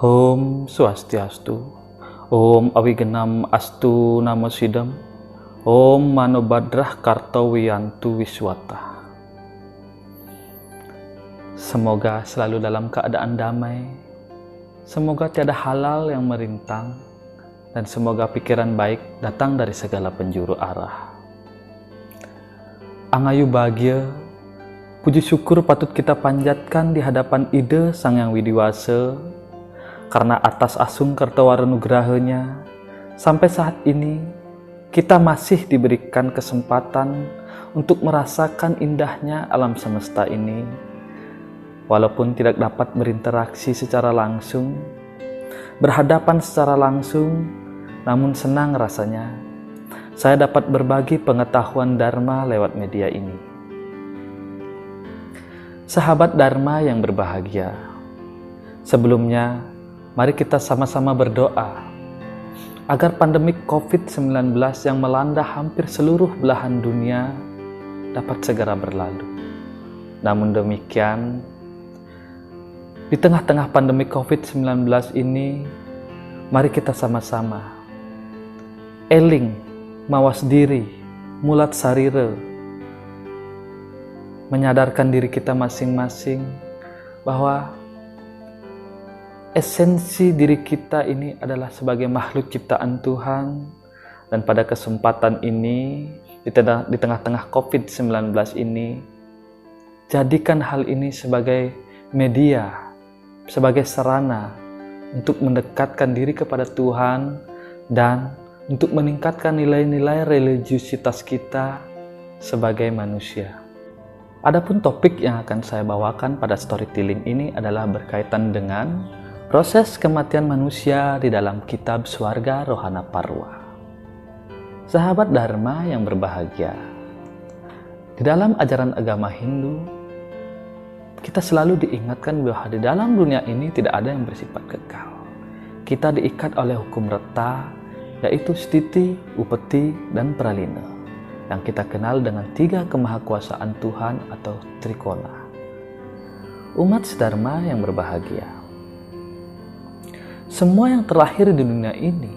Om Swastiastu, Om Awigenam Astu Namo Sidam, Om Manobadrah Kartowiyantu Wiswata. Semoga selalu dalam keadaan damai, semoga tiada halal yang merintang, dan semoga pikiran baik datang dari segala penjuru arah. Angayu bahagia, puji syukur patut kita panjatkan di hadapan Ide Sang Yang Widiwasa, karena atas asung kertawarenugrahanya, sampai saat ini kita masih diberikan kesempatan untuk merasakan indahnya alam semesta ini. Walaupun tidak dapat berinteraksi secara langsung, berhadapan secara langsung, namun senang rasanya saya dapat berbagi pengetahuan Dharma lewat media ini. Sahabat Dharma yang berbahagia, sebelumnya mari kita sama-sama berdoa agar pandemik COVID-19 yang melanda hampir seluruh belahan dunia dapat segera berlalu. Namun demikian, di tengah-tengah pandemi COVID-19 ini, mari kita sama-sama eling, mawas diri, mulat sarira, menyadarkan diri kita masing-masing bahwa esensi diri kita ini adalah sebagai makhluk ciptaan Tuhan, dan pada kesempatan ini, di tengah-tengah COVID-19 ini, jadikan hal ini sebagai media, sebagai sarana untuk mendekatkan diri kepada Tuhan dan untuk meningkatkan nilai-nilai religiusitas kita sebagai manusia. Adapun topik yang akan saya bawakan pada storytelling ini adalah berkaitan dengan proses kematian manusia di dalam kitab Swarga Rohana Parwa. Sahabat Dharma yang berbahagia, di dalam ajaran agama Hindu, kita selalu diingatkan bahwa di dalam dunia ini tidak ada yang bersifat kekal. Kita diikat oleh hukum reta, yaitu stiti, upeti, dan pralina, yang kita kenal dengan 3 kemahakuasaan Tuhan atau trikona. Umat sedharma yang berbahagia, semua yang terlahir di dunia ini,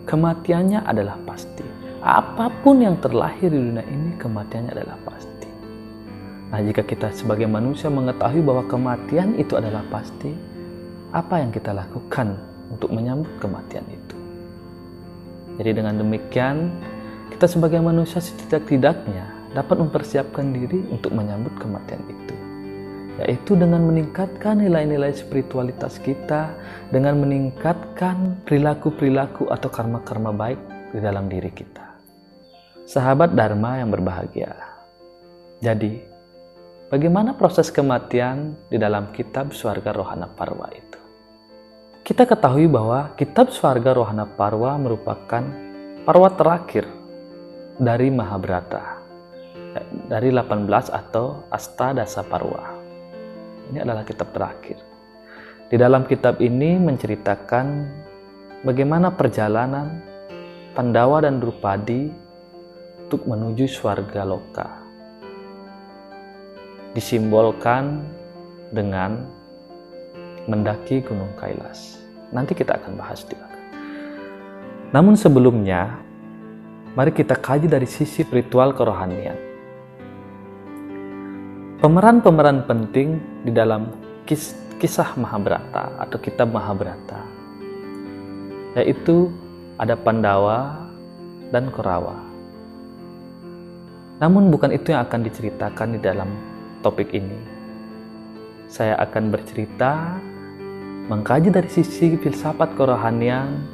kematiannya adalah pasti. Apapun yang terlahir di dunia ini, kematiannya adalah pasti. Nah, jika kita sebagai manusia mengetahui bahwa kematian itu adalah pasti, apa yang kita lakukan untuk menyambut kematian itu? Jadi dengan demikian, kita sebagai manusia setidak-tidaknya dapat mempersiapkan diri untuk menyambut kematian itu, yaitu dengan meningkatkan nilai-nilai spiritualitas kita, dengan meningkatkan perilaku-perilaku atau karma-karma baik di dalam diri kita. Sahabat Dharma yang berbahagia, jadi bagaimana proses kematian di dalam kitab Swarga Rohana Parwa itu? Kita ketahui bahwa kitab Swarga Rohana Parwa merupakan parwa terakhir dari Mahabharata, dari 18 atau Astadasa Parwa. Ini adalah kitab terakhir. Di dalam kitab ini menceritakan bagaimana perjalanan Pandawa dan Drupadi untuk menuju Swarga Loka. Disimbolkan dengan mendaki Gunung Kailas. Nanti kita akan bahas di belakang. Namun sebelumnya, mari kita kaji dari sisi spiritual kerohanian. Pemeran-pemeran penting di dalam kisah Mahabharata atau kitab Mahabharata, yaitu ada Pandawa dan Kaurawa. Namun bukan itu yang akan diceritakan di dalam topik ini. Saya akan bercerita, mengkaji dari sisi filsafat kerohanian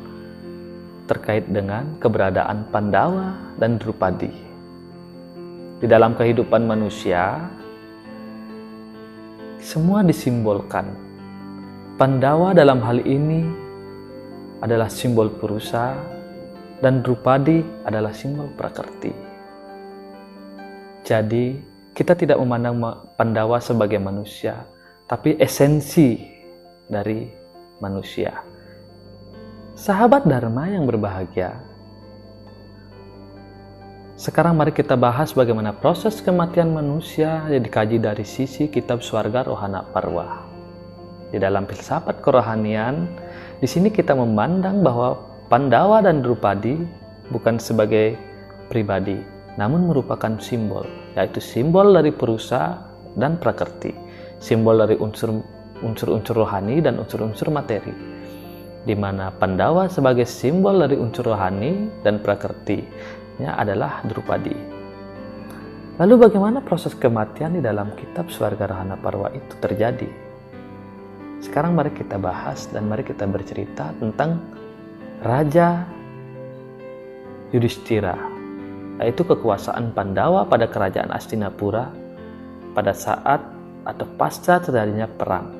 terkait dengan keberadaan Pandawa dan Drupadi. Di dalam kehidupan manusia, semua disimbolkan. Pandawa dalam hal ini adalah simbol Purusa dan Drupadi adalah simbol Prakrti. Jadi, kita tidak memandang Pandawa sebagai manusia, tapi esensi dari manusia. Sahabat Dharma yang berbahagia, sekarang mari kita bahas bagaimana proses kematian manusia yang dikaji dari sisi kitab Swarga Rohana Parwa. Di dalam filsafat kerohanian, Di sini kita memandang bahwa Pandawa dan Drupadi bukan sebagai pribadi, namun merupakan simbol, yaitu simbol dari Purusa dan Prakrti, simbol dari unsur-unsur rohani dan unsur-unsur materi, di mana Pandawa sebagai simbol dari unsur rohani dan Prakrti-nya adalah Drupadi. Lalu bagaimana proses kematian di dalam kitab Swargarahana Parwa itu terjadi? Sekarang mari kita bahas dan mari kita bercerita tentang Raja Yudhishthira, yaitu kekuasaan Pandawa pada kerajaan Hastinapura pada saat atau pasca terjadinya perang.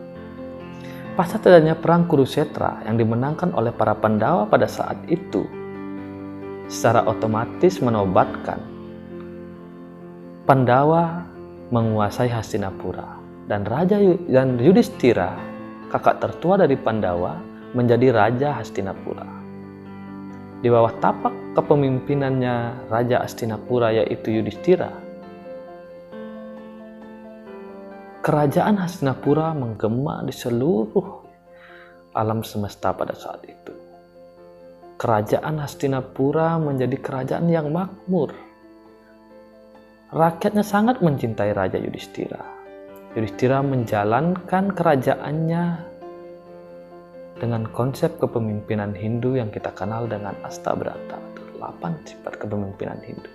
Pasca terjadinya perang Kurusetra yang dimenangkan oleh para Pandawa pada saat itu, secara otomatis menobatkan Pandawa menguasai Hastinapura, dan Yudhishthira, kakak tertua dari Pandawa, menjadi Raja Hastinapura. Di bawah tapak kepemimpinannya Raja Hastinapura yaitu Yudhishthira, kerajaan Hastinapura menggema di seluruh alam semesta pada saat itu. Kerajaan Hastinapura menjadi kerajaan yang makmur. Rakyatnya sangat mencintai Raja Yudhishthira. Yudhishthira menjalankan kerajaannya dengan konsep kepemimpinan Hindu yang kita kenal dengan Astabrata, atau 8 sifat kepemimpinan Hindu.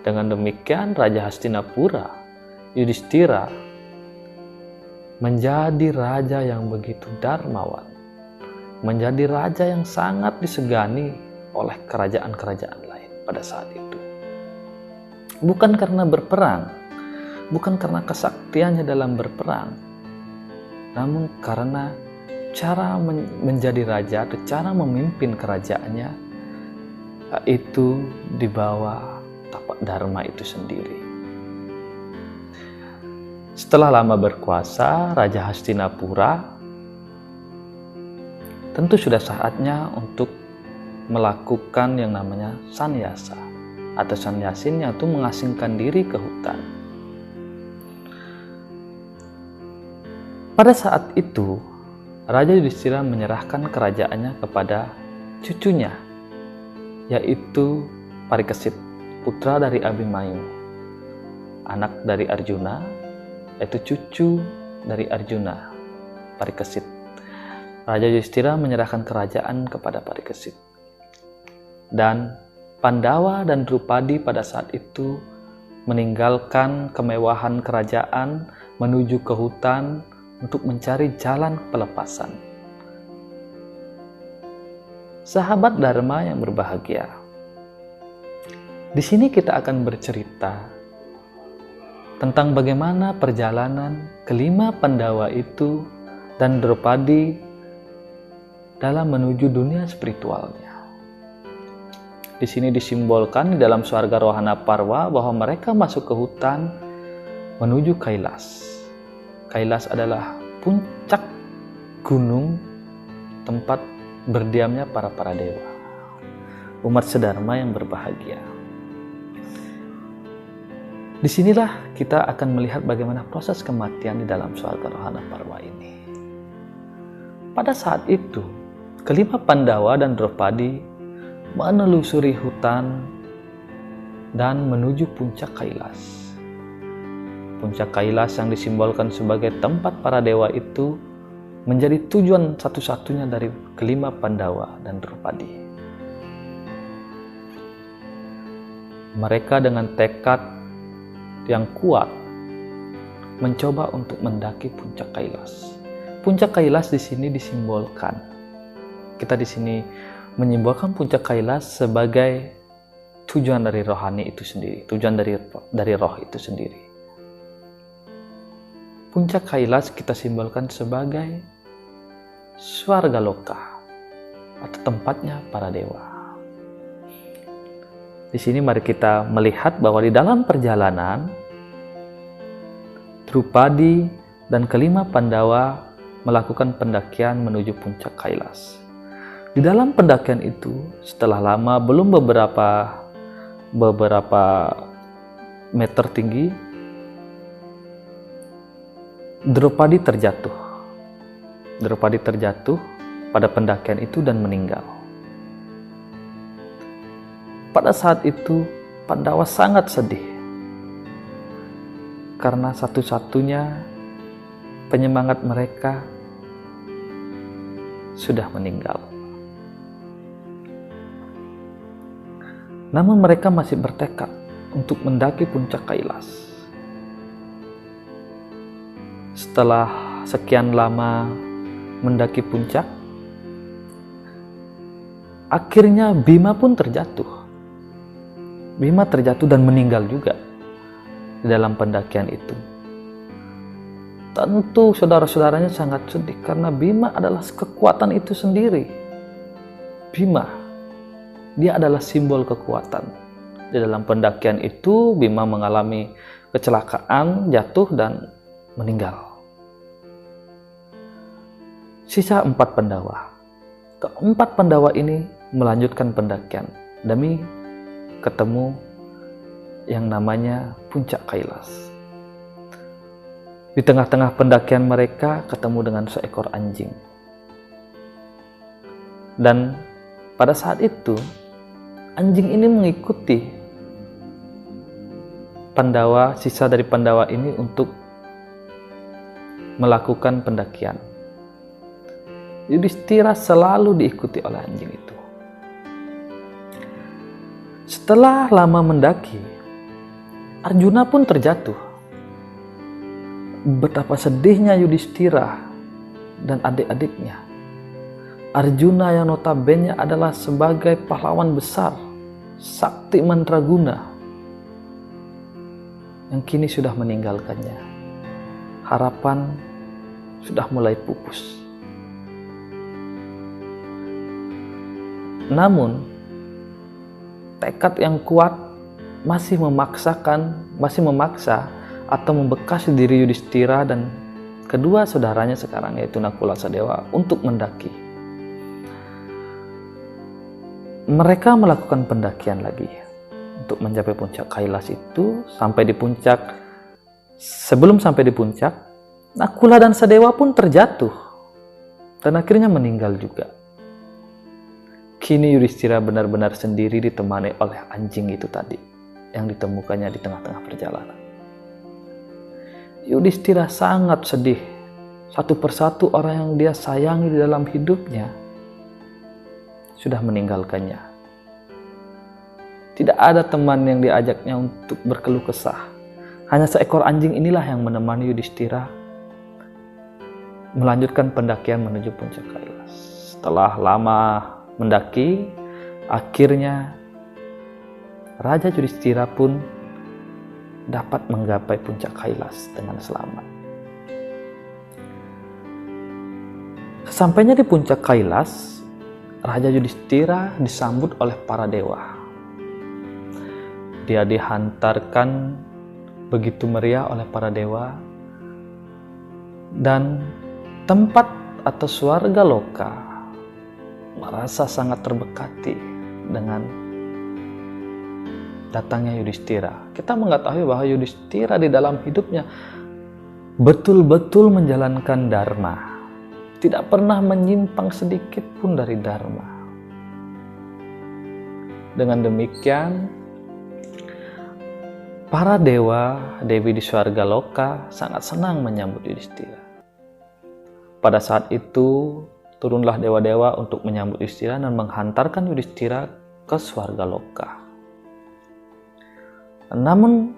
Dengan demikian Raja Hastinapura, Yudhishthira, menjadi raja yang begitu dermawan, menjadi raja yang sangat disegani oleh kerajaan-kerajaan lain pada saat itu. Bukan karena berperang, bukan karena kesaktiannya dalam berperang, namun karena cara menjadi raja atau cara memimpin kerajaannya itu di bawah tapak dharma itu sendiri. Setelah lama berkuasa, Raja Hastinapura tentu sudah saatnya untuk melakukan yang namanya sannyasa atau sannyasin, yaitu mengasingkan diri ke hutan. Pada saat itu Raja Yudhishthira menyerahkan kerajaannya kepada cucunya, yaitu Parikesit, putra dari Abhimanyu, anak dari Arjuna, yaitu cucu dari Arjuna, Parikesit. Raja Yudhishthira menyerahkan kerajaan kepada Parikesit. Dan Pandawa dan Drupadi pada saat itu meninggalkan kemewahan kerajaan menuju ke hutan untuk mencari jalan pelepasan. Sahabat Dharma yang berbahagia, di sini kita akan bercerita tentang bagaimana perjalanan kelima Pandawa itu dan Drupadi dalam menuju dunia spiritualnya. Di sini disimbolkan di dalam Swargarahana Parwa bahwa mereka masuk ke hutan menuju Kailas. Kailas adalah puncak gunung tempat berdiamnya para dewa. Umat sedharma yang berbahagia. Disinilah kita akan melihat bagaimana proses kematian di dalam Swargarahana Parwa ini. Pada saat itu, kelima Pandawa dan Drupadi menelusuri hutan dan menuju puncak Kailas. Puncak Kailas yang disimbolkan sebagai tempat para dewa itu menjadi tujuan satu-satunya dari kelima Pandawa dan Drupadi. Mereka dengan tekad yang kuat mencoba untuk mendaki puncak Kailas. Puncak Kailas di sini disimbolkan. Kita di sini menyimbolkan puncak Kailas sebagai tujuan dari rohani itu sendiri, tujuan dari roh itu sendiri. Puncak Kailas kita simbolkan sebagai Swargaloka atau tempatnya para dewa. Di sini mari kita melihat bahwa di dalam perjalanan Drupadi dan kelima Pandawa melakukan pendakian menuju puncak Kailas. Di dalam pendakian itu, setelah lama, belum beberapa meter tinggi, Drupadi terjatuh. Drupadi terjatuh pada pendakian itu dan meninggal. Pada saat itu Pandawa sangat sedih karena satu-satunya penyemangat mereka sudah meninggal. Namun mereka masih bertekad untuk mendaki puncak Kailas. Setelah sekian lama mendaki puncak, akhirnya Bima pun terjatuh. Bima terjatuh dan meninggal juga di dalam pendakian itu. Tentu saudara-saudaranya sangat sedih karena Bima adalah kekuatan itu sendiri. Bima, dia adalah simbol kekuatan. Di dalam pendakian itu Bima mengalami kecelakaan, jatuh dan meninggal. Sisa 4 Pandawa. Keempat Pandawa ini melanjutkan pendakian demi ketemu yang namanya puncak Kailas. Di tengah-tengah pendakian mereka ketemu dengan seekor anjing. Dan pada saat itu anjing ini mengikuti Pandawa, sisa dari Pandawa ini untuk melakukan pendakian. Yudhistira selalu diikuti oleh anjing itu. Setelah lama mendaki, Arjuna pun terjatuh. Betapa sedihnya Yudhistira dan adik-adiknya. Arjuna yang notabene adalah sebagai pahlawan besar, sakti mandraguna, yang kini sudah meninggalkannya. Harapan sudah mulai pupus. Namun, tekad yang kuat masih memaksa atau membekas diri Yudhistira dan kedua saudaranya sekarang, yaitu Nakula Sadewa, untuk mendaki. Mereka melakukan pendakian lagi untuk mencapai puncak Kailas itu. Sebelum sampai di puncak, Nakula dan Sadewa pun terjatuh dan akhirnya meninggal juga. Kini Yudhistira benar-benar sendiri ditemani oleh anjing itu tadi yang ditemukannya di tengah-tengah perjalanan. Yudhistira sangat sedih. Satu persatu orang yang dia sayangi di dalam hidupnya sudah meninggalkannya. Tidak ada teman yang diajaknya untuk berkeluh kesah. Hanya seekor anjing inilah yang menemani Yudhistira melanjutkan pendakian menuju puncak Kailas. Setelah lama mendaki, akhirnya Raja Yudhistira pun dapat menggapai puncak Kailas dengan selamat. Sesampainya di puncak Kailas, Raja Yudhistira disambut oleh para dewa. Dia dihantarkan begitu meriah oleh para dewa, dan tempat atau swarga loka merasa sangat terberkati dengan datangnya Yudhistira. Kita mengetahui bahwa Yudhistira di dalam hidupnya betul-betul menjalankan dharma, tidak pernah menyimpang sedikit pun dari dharma. Dengan demikian, para dewa, dewi di swarga loka sangat senang menyambut Yudhistira. Pada saat itu, turunlah dewa-dewa untuk menyambut Yudhistira dan menghantarkan Yudhistira ke swarga loka. Namun,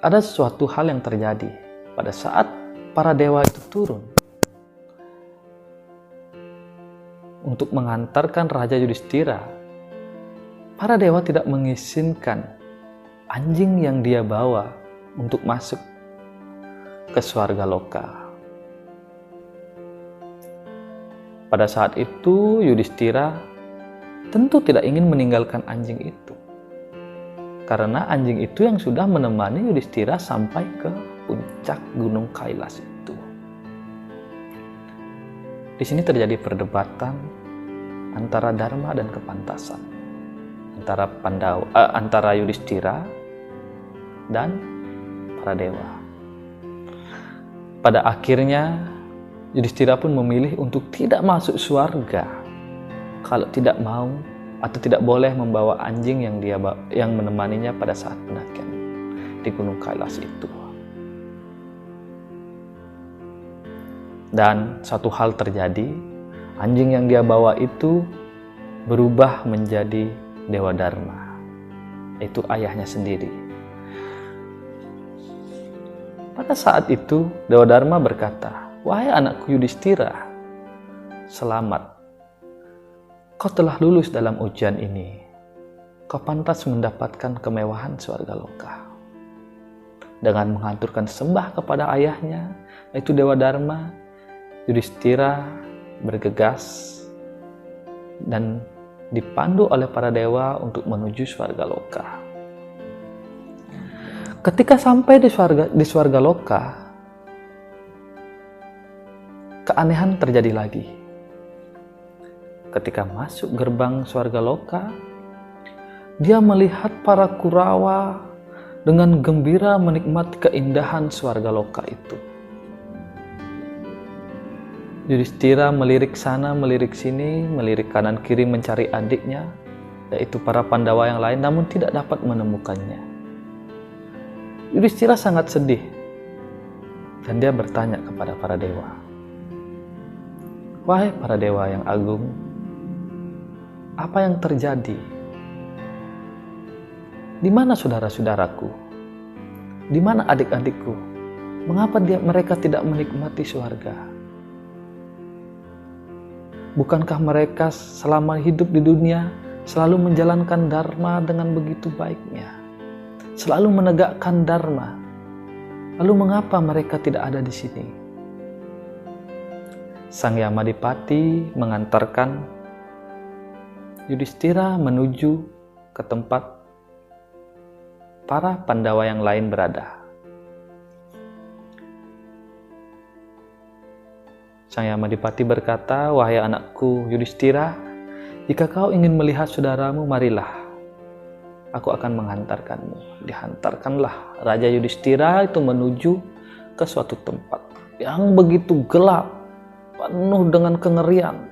ada sesuatu hal yang terjadi pada saat para dewa itu turun untuk menghantarkan Raja Yudhistira. Para dewa tidak mengizinkan anjing yang dia bawa untuk masuk ke swarga loka. Pada saat itu Yudhistira tentu tidak ingin meninggalkan anjing itu, karena anjing itu yang sudah menemani Yudhistira sampai ke puncak gunung Kailas itu. Di sini terjadi perdebatan antara dharma dan kepantasan, antara Yudhistira dan para dewa. Pada akhirnya Yudhistira pun memilih untuk tidak masuk surga kalau tidak mau atau tidak boleh membawa anjing yang menemaninya pada saat pendakian di Gunung Kailas itu. Dan satu hal terjadi, anjing yang dia bawa itu berubah menjadi Dewa Dharma, itu ayahnya sendiri. Pada saat itu Dewa Dharma berkata, "Wahai anakku Yudhistira, selamat. Kau telah lulus dalam ujian ini. Kau pantas mendapatkan kemewahan Swarga Loka." Dengan menghaturkan sembah kepada ayahnya, yaitu Dewa Dharma, Yudhistira bergegas dan dipandu oleh para dewa untuk menuju Swarga Loka. Ketika sampai di Swarga Loka, keanehan terjadi lagi. Ketika masuk gerbang Swarga Loka, dia melihat para Kurawa dengan gembira menikmati keindahan Swarga Loka itu. Yudhistira melirik sana, melirik sini, melirik kanan kiri mencari adiknya, yaitu para Pandawa yang lain, namun tidak dapat menemukannya. Yudhistira sangat sedih dan dia bertanya kepada para dewa, "Wahai para dewa yang agung, apa yang terjadi? Di mana saudara-saudaraku? Di mana adik-adikku? Mengapa mereka tidak menikmati surga? Bukankah mereka selama hidup di dunia selalu menjalankan dharma dengan begitu baiknya, selalu menegakkan dharma? Lalu mengapa mereka tidak ada di sini?" Sang Yamadipati mengantarkan Yudhistira menuju ke tempat para Pandawa yang lain berada. Sang Yamadipati berkata, "Wahai anakku Yudhistira, jika kau ingin melihat saudaramu, marilah. Aku akan menghantarkanmu." Dihantarkanlah Raja Yudhistira itu menuju ke suatu tempat yang begitu gelap, penuh dengan kengerian.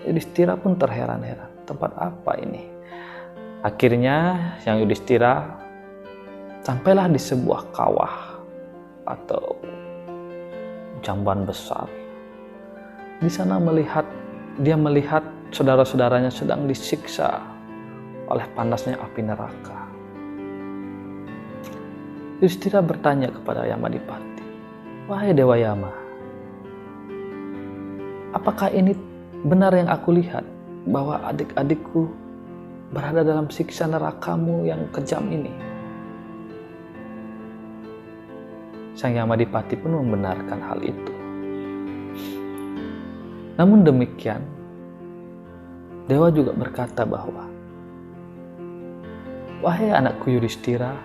Yudhistira pun terheran-heran, tempat apa ini? Akhirnya Sang Yudhistira sampailah di sebuah kawah atau jamban besar. Di sana dia melihat saudara-saudaranya sedang disiksa oleh panasnya api neraka. Yudhistira bertanya kepada Yamadipati, "Wahai Dewa Yama, apakah ini benar yang aku lihat, bahwa adik-adikku berada dalam siksa nerakamu yang kejam ini?" Sang Yamadipati pun membenarkan hal itu. Namun demikian, dewa juga berkata bahwa, "Wahai anakku Yudhistira,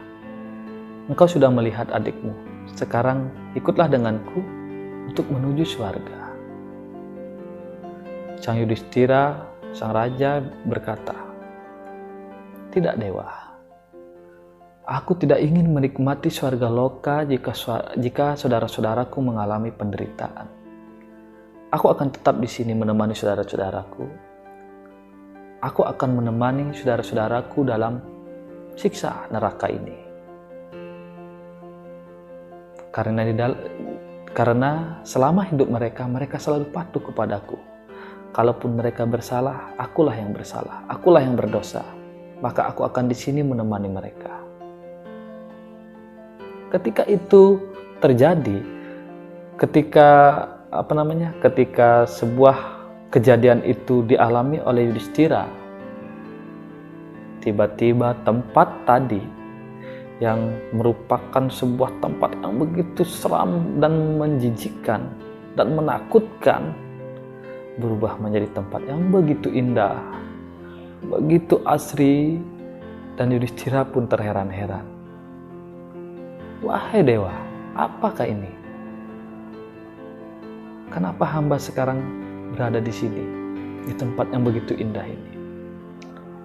engkau sudah melihat adikmu. Sekarang ikutlah denganku untuk menuju surga." Sang Yudhistira, sang raja berkata, "Tidak dewa. Aku tidak ingin menikmati Swarga Loka jika saudara-saudaraku mengalami penderitaan. Aku akan tetap di sini menemani saudara-saudaraku. Aku akan menemani saudara-saudaraku dalam siksa neraka ini. Karena selama hidup mereka selalu patuh kepadaku. Kalaupun mereka bersalah, akulah yang bersalah, akulah yang berdosa. Maka aku akan di sini menemani mereka." Ketika itu terjadi, ketika sebuah kejadian itu dialami oleh Yudhistira, tiba-tiba tempat tadi yang merupakan sebuah tempat yang begitu seram dan menjijikkan dan menakutkan berubah menjadi tempat yang begitu indah, begitu asri, dan Yudhistira pun terheran-heran. "Wahai dewa, apakah ini? Kenapa hamba sekarang berada di sini, di tempat yang begitu indah ini?"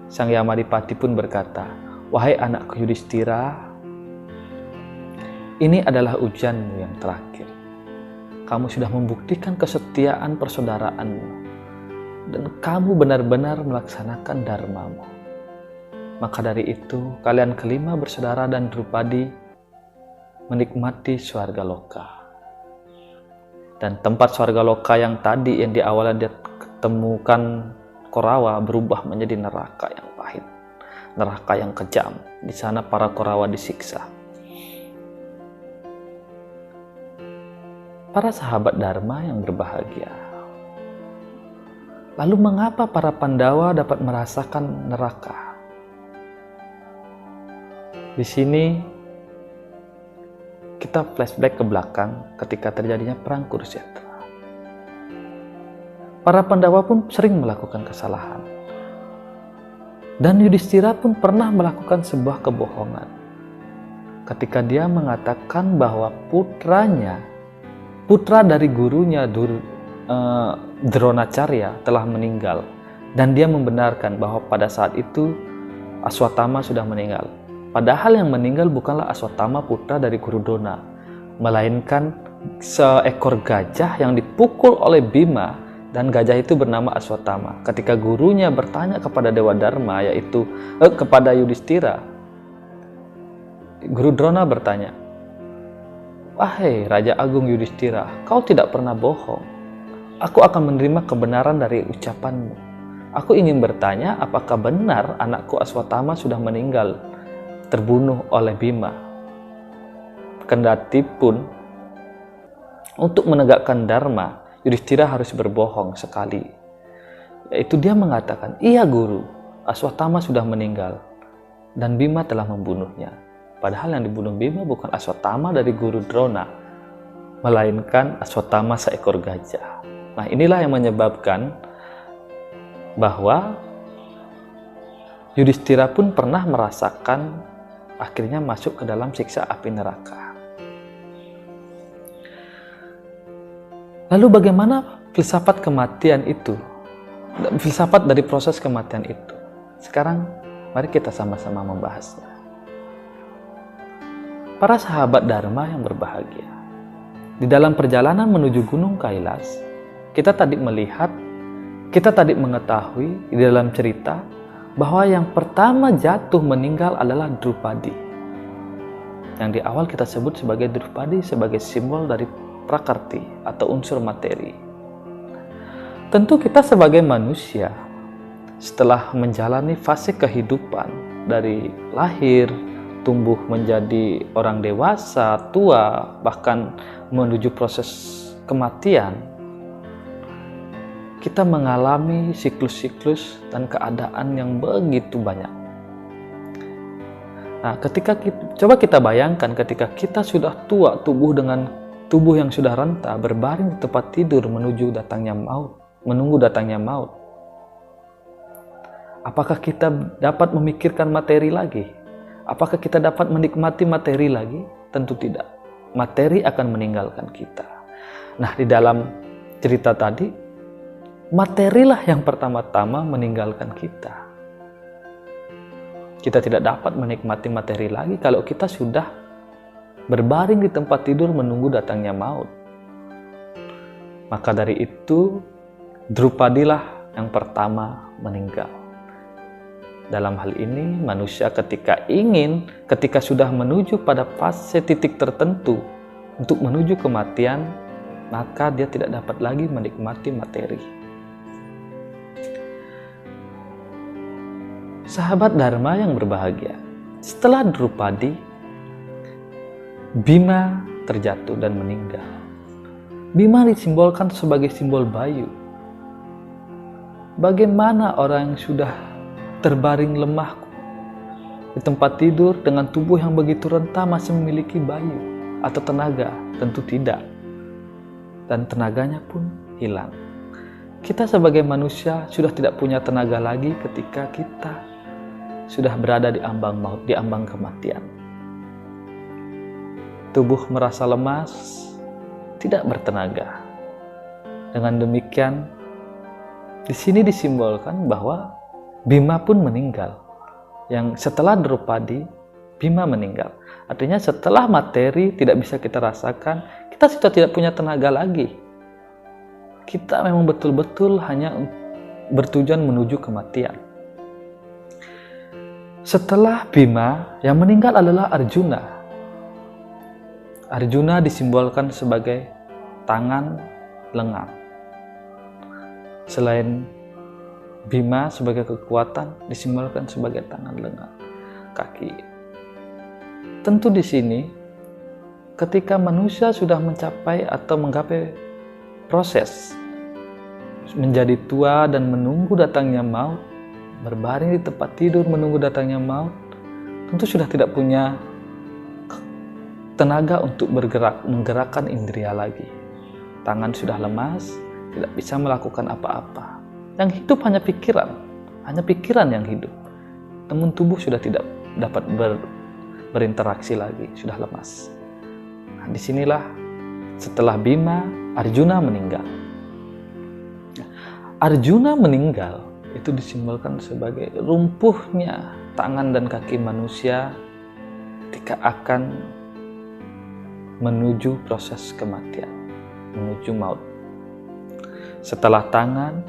Sang Yamadipati pun berkata, "Wahai anakku Yudhistira, ini adalah ujianmu yang terakhir. kamu sudah membuktikan kesetiaan persaudaraanmu, dan kamu benar-benar melaksanakan dharmamu. Maka dari itu, kalian kelima bersaudara dan Drupadi menikmati swarga loka. Dan tempat swarga loka yang tadi yang di awalnya dia ketemukan Korawa berubah menjadi neraka yang pahit, neraka yang kejam. Di sana para Korawa disiksa. Para sahabat Dharma yang berbahagia. Lalu mengapa para Pandawa dapat merasakan neraka? Di sini kita flashback ke belakang ketika terjadinya perang Kurukshetra. Para Pandawa pun sering melakukan kesalahan. Dan Yudhishthira pun pernah melakukan sebuah kebohongan. Ketika dia mengatakan bahwa putra dari gurunya Dronacharya telah meninggal. Dan dia membenarkan bahwa pada saat itu Aswatthama sudah meninggal. Padahal yang meninggal bukanlah Aswatthama putra dari Guru Drona, melainkan seekor gajah yang dipukul oleh Bima, dan gajah itu bernama Aswatthama. Ketika gurunya bertanya kepada Dewa Dharma, yaitu kepada Yudhishthira, Guru Drona bertanya, "Wahai Raja Agung Yudhishthira, kau tidak pernah bohong. Aku akan menerima kebenaran dari ucapanmu. Aku ingin bertanya, apakah benar anakku Aswatthama sudah meninggal, terbunuh oleh Bima?" Kendati pun untuk menegakkan dharma, Yudhishthira harus berbohong sekali. Yaitu dia mengatakan, "Iya guru, Aswatthama sudah meninggal dan Bima telah membunuhnya." Padahal yang dibunuh Bima bukan Aswatthama dari Guru Drona, melainkan Aswatthama seekor gajah. Nah, inilah yang menyebabkan bahwa Yudhishthira pun pernah merasakan akhirnya masuk ke dalam siksa api neraka. Lalu bagaimana filsafat kematian itu? Filsafat dari proses kematian itu. Sekarang mari kita sama-sama membahasnya. Para sahabat Dharma yang berbahagia. Di dalam perjalanan menuju Gunung Kailas, kita tadi mengetahui di dalam cerita bahwa yang pertama jatuh meninggal adalah Drupadi. Yang di awal kita sebut sebagai Drupadi sebagai simbol dari prakarti atau unsur materi. Tentu kita sebagai manusia setelah menjalani fase kehidupan dari lahir, tumbuh menjadi orang dewasa, tua, bahkan menuju proses kematian, kita mengalami siklus-siklus dan keadaan yang begitu banyak. Nah, coba kita bayangkan ketika kita sudah tua, tubuh yang sudah renta, berbaring di tempat tidur menunggu datangnya maut. Apakah kita dapat memikirkan materi lagi? Apakah kita dapat menikmati materi lagi? Tentu tidak. Materi akan meninggalkan kita. Nah, di dalam cerita tadi, materilah yang pertama-tama meninggalkan kita. Kita tidak dapat menikmati materi lagi kalau kita sudah berbaring di tempat tidur menunggu datangnya maut. Maka dari itu, Drupadilah yang pertama meninggal. Dalam hal ini, manusia ketika sudah menuju pada fase titik tertentu untuk menuju kematian, maka dia tidak dapat lagi menikmati materi. Sahabat Dharma yang berbahagia, setelah Drupadi, Bima terjatuh dan meninggal. Bima disimbolkan sebagai simbol bayu. Bagaimana orang yang sudah terbaring lemah di tempat tidur dengan tubuh yang begitu renta masih memiliki bayu atau tenaga? Tentu tidak. Dan tenaganya pun hilang. Kita sebagai manusia sudah tidak punya tenaga lagi ketika kita sudah berada di ambang maut, di ambang kematian. Tubuh merasa lemas, tidak bertenaga. Dengan demikian, di sini disimbolkan bahwa Bima pun meninggal. Yang setelah Drupadi, Bima meninggal. Artinya setelah materi tidak bisa kita rasakan, kita sudah tidak punya tenaga lagi. Kita memang betul-betul hanya bertujuan menuju kematian. Setelah Bima, yang meninggal adalah Arjuna. Arjuna disimbolkan sebagai tangan lengan. Selain Bima sebagai kekuatan, disimbolkan sebagai tangan lengan, kaki. Tentu di sini, ketika manusia sudah mencapai atau menggapai proses menjadi tua dan menunggu datangnya maut, berbaring di tempat tidur menunggu datangnya maut, tentu sudah tidak punya tenaga untuk bergerak, menggerakkan indria lagi. Tangan sudah lemas, tidak bisa melakukan apa-apa. Yang hidup hanya pikiran yang hidup. Namun tubuh sudah tidak dapat berinteraksi lagi, sudah lemas. Nah, disinilah setelah Bima, Arjuna meninggal. Arjuna meninggal itu disimbolkan sebagai lumpuhnya tangan dan kaki manusia ketika akan menuju proses kematian, menuju maut. Setelah tangan,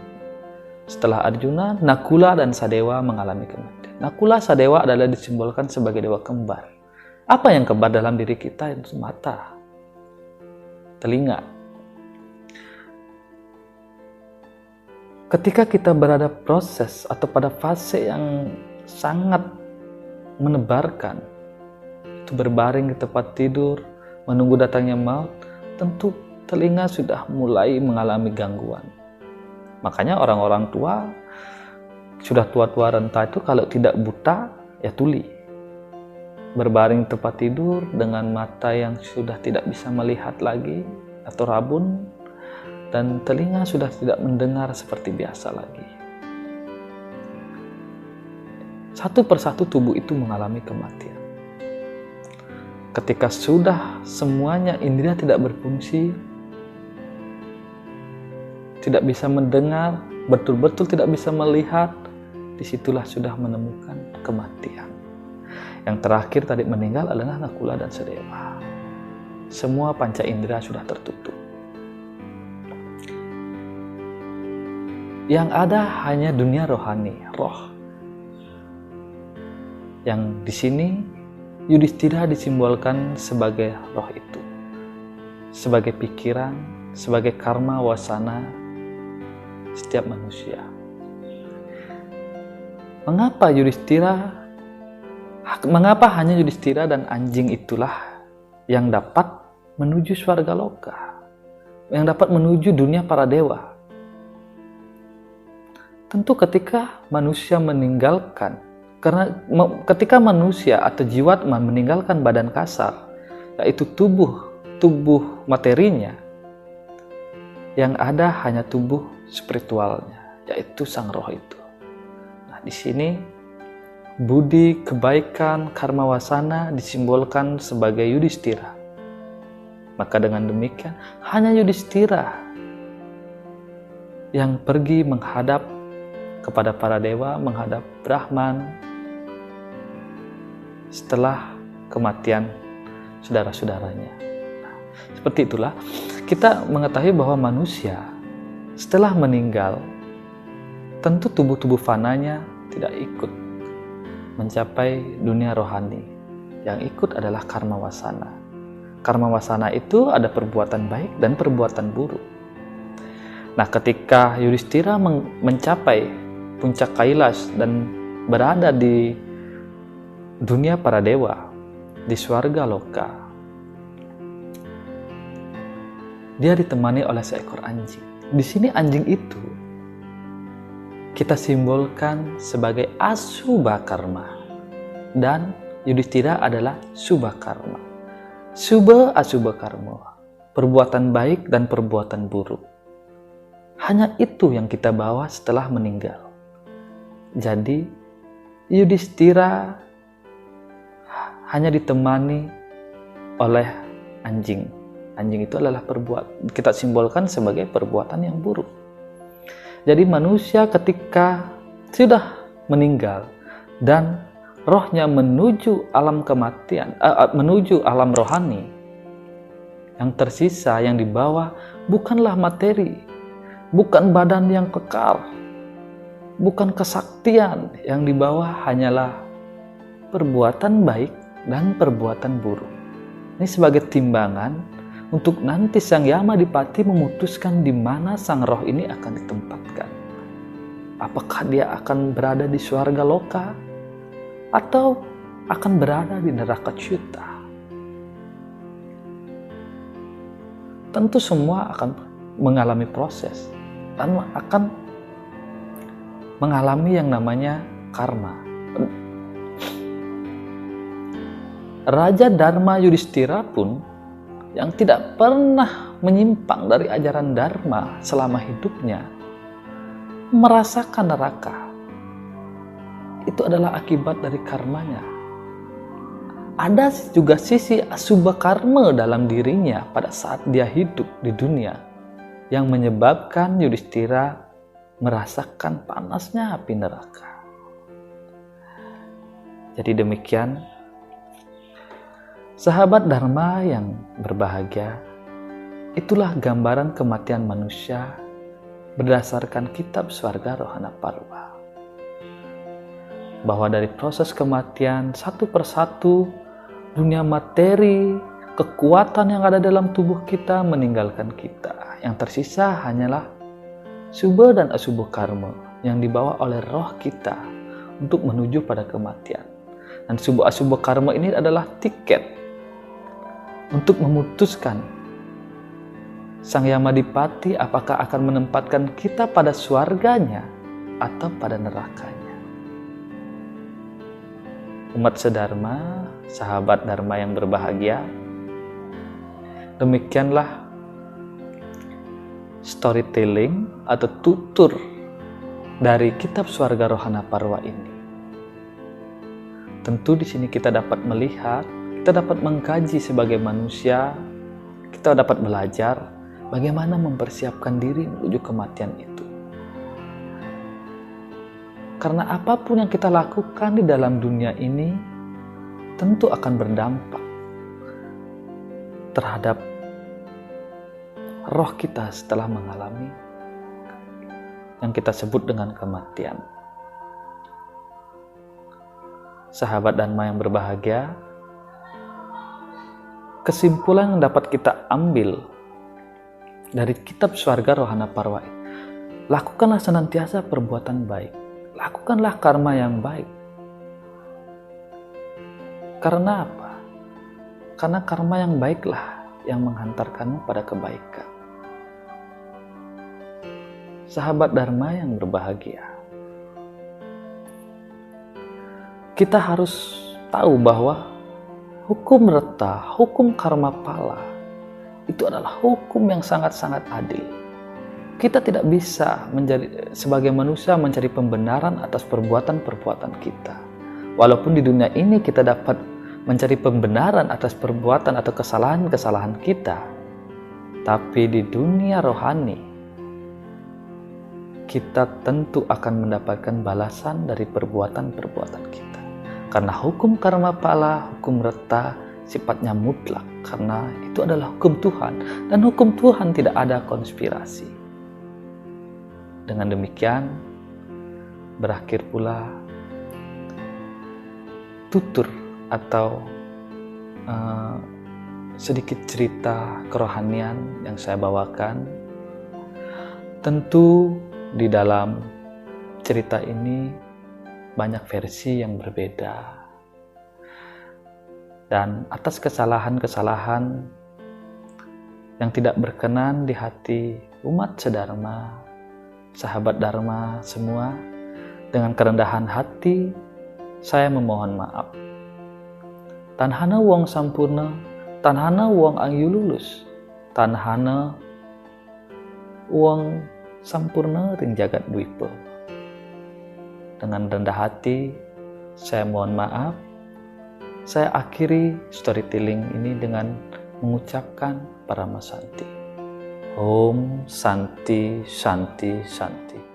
setelah Arjuna, Nakula dan Sadewa mengalami kematian. Nakula, Sadewa adalah disimbolkan sebagai dewa kembar. Apa yang kembar dalam diri kita? Itu mata, telinga. Ketika kita berada proses atau pada fase yang sangat menebarkan, itu berbaring di tempat tidur, menunggu datangnya maut, tentu telinga sudah mulai mengalami gangguan. Makanya orang-orang tua, sudah tua-tua renta itu kalau tidak buta, ya tuli. Berbaring di tempat tidur dengan mata yang sudah tidak bisa melihat lagi atau rabun, dan telinga sudah tidak mendengar seperti biasa lagi. Satu persatu tubuh itu mengalami kematian. Ketika sudah semuanya indera tidak berfungsi, tidak bisa mendengar, betul-betul tidak bisa melihat, disitulah sudah menemukan kematian. Yang terakhir tadi meninggal adalah Nakula dan Sadewa. Semua panca indera sudah tertutup. Yang ada hanya dunia rohani, roh. Yang di sini Yudhistira disimbolkan sebagai roh itu, sebagai pikiran, sebagai karma wasana setiap manusia. Mengapa hanya Yudhistira dan anjing itulah yang dapat menuju swarga loka, yang dapat menuju dunia para dewa? Tentu ketika manusia meninggalkan, karena ketika manusia atau jiwatma meninggalkan badan kasar, yaitu tubuh materinya, yang ada hanya tubuh spiritualnya, yaitu sang roh itu. Nah, di sini budi, kebaikan, karma wasana disimbolkan sebagai Yudhistira. Maka dengan demikian, hanya Yudhistira yang pergi menghadap kepada para dewa, menghadap Brahman setelah kematian saudara-saudaranya. Nah, seperti itulah kita mengetahui bahwa manusia setelah meninggal, tentu tubuh-tubuh fananya tidak ikut mencapai dunia rohani. Yang ikut adalah karma wasana. Karma wasana itu ada perbuatan baik dan perbuatan buruk. Nah, ketika Yudhistira mencapai puncak Kailas dan berada di dunia para dewa, di swarga loka, dia ditemani oleh seekor anjing. Di sini anjing itu kita simbolkan sebagai Asubha Karma, dan Yudhistira adalah Subha Karma. Subha Asubha Karma, perbuatan baik dan perbuatan buruk. Hanya itu yang kita bawa setelah meninggal. Jadi Yudhistira hanya ditemani oleh anjing. Anjing itu adalah kita simbolkan sebagai perbuatan yang buruk. Jadi manusia ketika sudah meninggal dan rohnya menuju alam kematian, menuju alam rohani. Yang tersisa yang dibawa bukanlah materi, bukan badan yang kekal, bukan kesaktian. Yang dibawa hanyalah perbuatan baik dan perbuatan buruk. Ini sebagai timbangan untuk nanti Sang Yamadipati memutuskan di mana sang roh ini akan ditempatkan. Apakah dia akan berada di swarga loka atau akan berada di neraka Ciuta? Tentu semua akan mengalami proses dan akan mengalami yang namanya karma. Raja Dharma Yudhistira pun yang tidak pernah menyimpang dari ajaran Dharma selama hidupnya merasakan neraka. Itu adalah akibat dari karmanya. Ada juga sisi asubha karma dalam dirinya pada saat dia hidup di dunia yang menyebabkan Yudhistira merasakan panasnya api neraka. Jadi demikian, sahabat Dharma yang berbahagia, itulah gambaran kematian manusia berdasarkan kitab Swarga Rohana Parva. Bahwa dari proses kematian satu persatu, dunia materi, kekuatan yang ada dalam tubuh kita meninggalkan kita. Yang tersisa hanyalah subha dan asubha karma yang dibawa oleh roh kita untuk menuju pada kematian. Dan subha asubha karma ini adalah tiket untuk memutuskan Sang Yamadipati apakah akan menempatkan kita pada swarganya atau pada nerakanya. Umat sedharma, sahabat Dharma yang berbahagia, demikianlah storytelling atau tutur dari kitab Swarga Rohana Parva ini. Tentu di sini kita dapat melihat, kita dapat mengkaji sebagai manusia, kita dapat belajar bagaimana mempersiapkan diri menuju kematian itu. Karena apapun yang kita lakukan di dalam dunia ini tentu akan berdampak terhadap roh kita setelah mengalami yang kita sebut dengan kematian. Sahabat Dharma yang berbahagia, kesimpulan yang dapat kita ambil dari kitab Swarga Rohana Parva, lakukanlah senantiasa perbuatan baik, lakukanlah karma yang baik. Karena apa? Karena karma yang baiklah yang menghantarkanmu pada kebaikan. Sahabat Dharma yang berbahagia, kita harus tahu bahwa hukum reta, hukum karma pala itu adalah hukum yang sangat-sangat adil. Kita tidak bisa sebagai manusia mencari pembenaran atas perbuatan-perbuatan kita. Walaupun di dunia ini kita dapat mencari pembenaran atas perbuatan atau kesalahan-kesalahan kita, tapi di dunia rohani kita tentu akan mendapatkan balasan dari perbuatan-perbuatan kita. Karena hukum karma pala, hukum reta sifatnya mutlak, karena itu adalah hukum Tuhan, dan hukum Tuhan tidak ada konspirasi. Dengan demikian berakhir pula tutur atau sedikit cerita kerohanian yang saya bawakan. Tentu di dalam cerita ini banyak versi yang berbeda. Dan atas kesalahan-kesalahan yang tidak berkenan di hati umat sedharma, sahabat Dharma semua, dengan kerendahan hati saya memohon maaf. Tanhana wong sampurna, tanhana wong angyu lulus, tanhana wong sampurna ring jagat dwipa. Dengan rendah hati saya mohon maaf. Saya akhiri storytelling ini dengan mengucapkan Paramasanti. Om Santi Santi Santi.